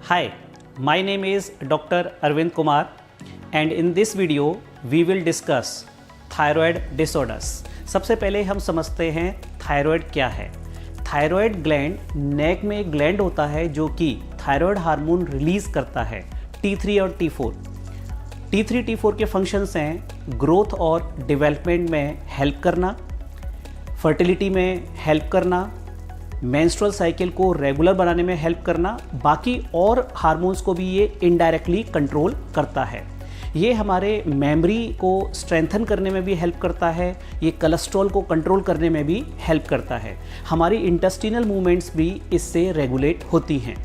Hi, my name is Dr. Arvind Kumar and in this video we will discuss thyroid disorders. सबसे पहले हम समझते हैं thyroid क्या है। थायराइड ग्लैंड नेक में एक ग्लैंड होता है जो कि थायराइड हार्मोन रिलीज करता है T3 और T4। T3 T4 के फंक्शंस हैं ग्रोथ और डेवलपमेंट में हेल्प करना, फर्टिलिटी में हेल्प करना, मेंस्ट्रुअल साइकिल को रेगुलर बनाने में हेल्प करना, बाकी और हार्मोन्स को भी ये इनडायरेक्टली कंट्रोल करता है। ये हमारे मेमोरी को स्ट्रेंथन करने में भी हेल्प करता है, ये कोलेस्ट्रॉल को कंट्रोल करने में भी हेल्प करता है। हमारी इंटेस्टिनल मूवमेंट्स भी इससे रेगुलेट होती हैं।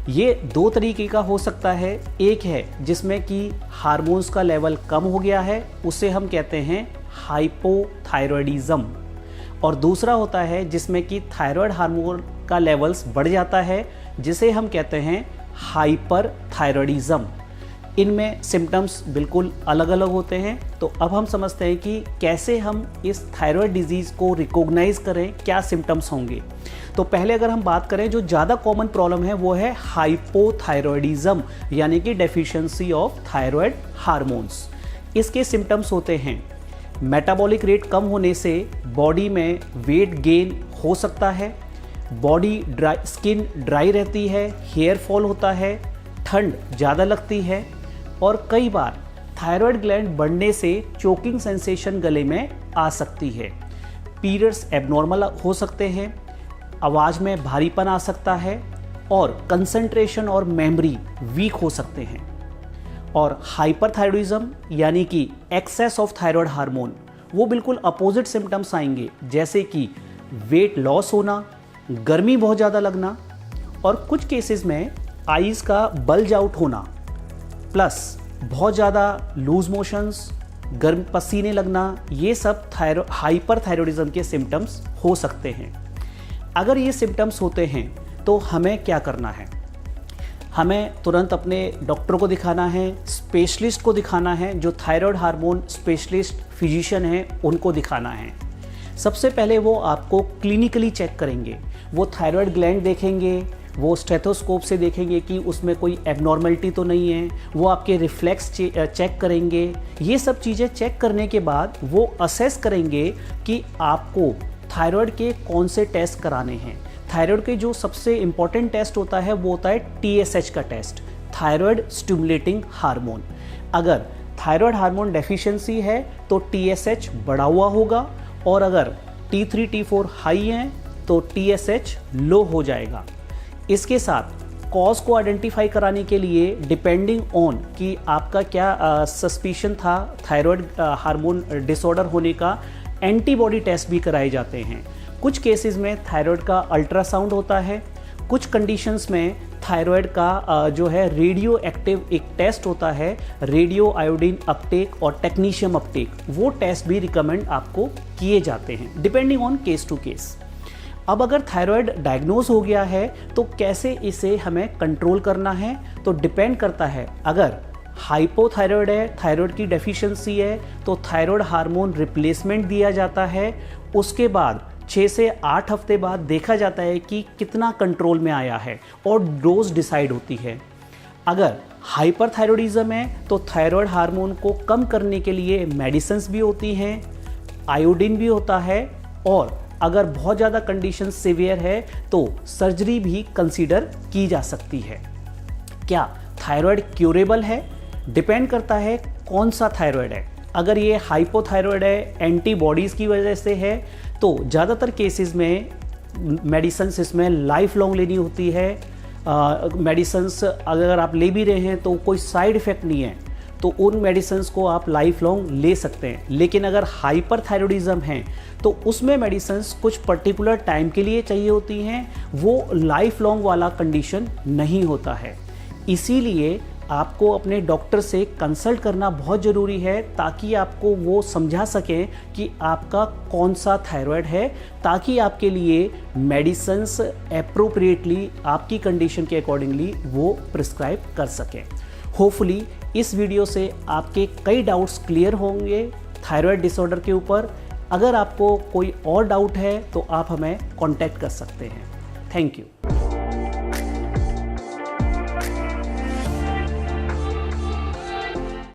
ये दो तरीके का हो सकता है, एक है जिसमें कि हार्मोन्स का लेवल कम हो गया है, उसे हम कहते हैं हाइपोथायरॉयडिज्म, और दूसरा होता है जिसमें कि थायराइड हार्मोन का लेवल्स बढ़ जाता है, जिसे हम कहते हैं हाइपरथायरॉयडिज्म। इनमें सिम्टम्स बिल्कुल अलग अलग होते हैं। तो अब हम समझते हैं कि कैसे हम इस थायराइड डिजीज़ को रिकॉग्नाइज करें, क्या सिम्टम्स होंगे। तो पहले अगर हम बात करें, जो ज़्यादा कॉमन प्रॉब्लम है वो है हाइपोथायरॉयडिज्म, यानी कि डेफिशिएंसी ऑफ थायराइड हार्मोन्स। इसके सिम्टम्स होते हैं मेटाबॉलिक रेट कम होने से बॉडी में वेट गेन हो सकता है, बॉडी ड्राई, स्किन ड्राई रहती है, हेयर फॉल होता है, ठंड ज़्यादा लगती है, और कई बार थायराइड ग्लैंड बढ़ने से चोकिंग सेंसेशन गले में आ सकती है। पीरियड्स एबनॉर्मल हो सकते हैं, आवाज़ में भारीपन आ सकता है, और कंसंट्रेशन और मेमोरी वीक हो सकते हैं। और हाइपरथायरॉयडिज्म यानी कि एक्सेस ऑफ थायराइड हार्मोन, वो बिल्कुल अपोजिट सिम्टम्स आएंगे, जैसे कि वेट लॉस होना, गर्मी बहुत ज़्यादा लगना, और कुछ केसेस में आईज का बल्ज आउट होना, प्लस बहुत ज़्यादा लूज मोशंस, गर्म पसीने लगना, ये सब हाइपरथायरॉयडिज्म के सिम्टम्स हो सकते हैं। अगर ये सिम्टम्स होते हैं तो हमें क्या करना है? हमें तुरंत अपने डॉक्टर को दिखाना है, स्पेशलिस्ट को दिखाना है, जो थायराइड हार्मोन स्पेशलिस्ट फिजिशियन हैं उनको दिखाना है। सबसे पहले वो आपको क्लिनिकली चेक करेंगे, वो थायराइड ग्लैंड देखेंगे, वो स्टेथोस्कोप से देखेंगे कि उसमें कोई एबनॉर्मलिटी तो नहीं है, वो आपके रिफ्लेक्स चेक करेंगे। ये सब चीज़ें चेक करने के बाद वो असेस करेंगे कि आपको थायराइड के कौन से टेस्ट कराने हैं। थायराइड के जो सबसे इम्पॉर्टेंट टेस्ट होता है वो होता है TSH का टेस्ट, थायराइड स्टिमुलेटिंग हार्मोन। अगर थायराइड हार्मोन डेफिशिएंसी है तो TSH बढ़ा हुआ होगा, और अगर T3 T4 हाई हैं तो TSH लो हो जाएगा। इसके साथ कॉज को आइडेंटिफाई कराने के लिए डिपेंडिंग ऑन कि आपका क्या सस्पिशन था थायराइड हार्मोन डिसऑर्डर होने का, एंटीबॉडी टेस्ट भी कराए जाते हैं। कुछ केसेस में थायराइड का अल्ट्रासाउंड होता है, कुछ कंडीशंस में थायराइड का जो है रेडियो एक्टिव एक टेस्ट होता है, रेडियो आयोडीन अपटेक और टेक्नीशियम अपटेक, वो टेस्ट भी रिकमेंड आपको किए जाते हैं depending on case to case. अब अगर थायराइड डायग्नोज हो गया है तो कैसे इसे हमें कंट्रोल करना है, तो डिपेंड करता है। अगर हाइपोथायराइड है, थायराइड की डेफिशिएंसी है, तो थायराइड हार्मोन रिप्लेसमेंट दिया जाता है। उसके बाद 6 से 8 हफ्ते बाद देखा जाता है कि कितना कंट्रोल में आया है और डोज डिसाइड होती है। अगर हाइपरथायरॉयडिज्म है तो थायराइड हार्मोन को कम करने के लिए मेडिसिन्स भी होती हैं, आयोडीन भी होता है, और अगर बहुत ज़्यादा कंडीशन सीवियर है तो सर्जरी भी कंसीडर की जा सकती है। क्या थायराइड क्यूरेबल है? डिपेंड करता है कौन सा थायराइड है। अगर ये हाइपोथायराइड है, एंटीबॉडीज़ की वजह से है, तो ज़्यादातर केसेस में मेडिसिन्स इसमें लाइफ लॉन्ग लेनी होती है। मेडिसिन्स अगर आप ले भी रहे हैं तो कोई साइड इफ़ेक्ट नहीं है, तो उन मेडिसिन्स को आप लाइफ लॉन्ग ले सकते हैं। लेकिन अगर हाइपरथायरॉयडिज्म है तो उसमें मेडिसिन्स कुछ पर्टिकुलर टाइम के लिए चाहिए होती हैं, वो लाइफ लॉन्ग वाला कंडीशन नहीं होता है। इसीलिए आपको अपने डॉक्टर से कंसल्ट करना बहुत ज़रूरी है, ताकि आपको वो समझा सकें कि आपका कौन सा थायराइड है, ताकि आपके लिए मेडिसिन्स एप्रोप्रिएटली आपकी कंडीशन के अकॉर्डिंगली वो प्रिस्क्राइब कर सकें। होपफुली इस वीडियो से आपके कई डाउट्स क्लियर होंगे थायराइड डिसऑर्डर के ऊपर। अगर आपको कोई और डाउट है तो आप हमें कॉन्टैक्ट कर सकते हैं। Thank you.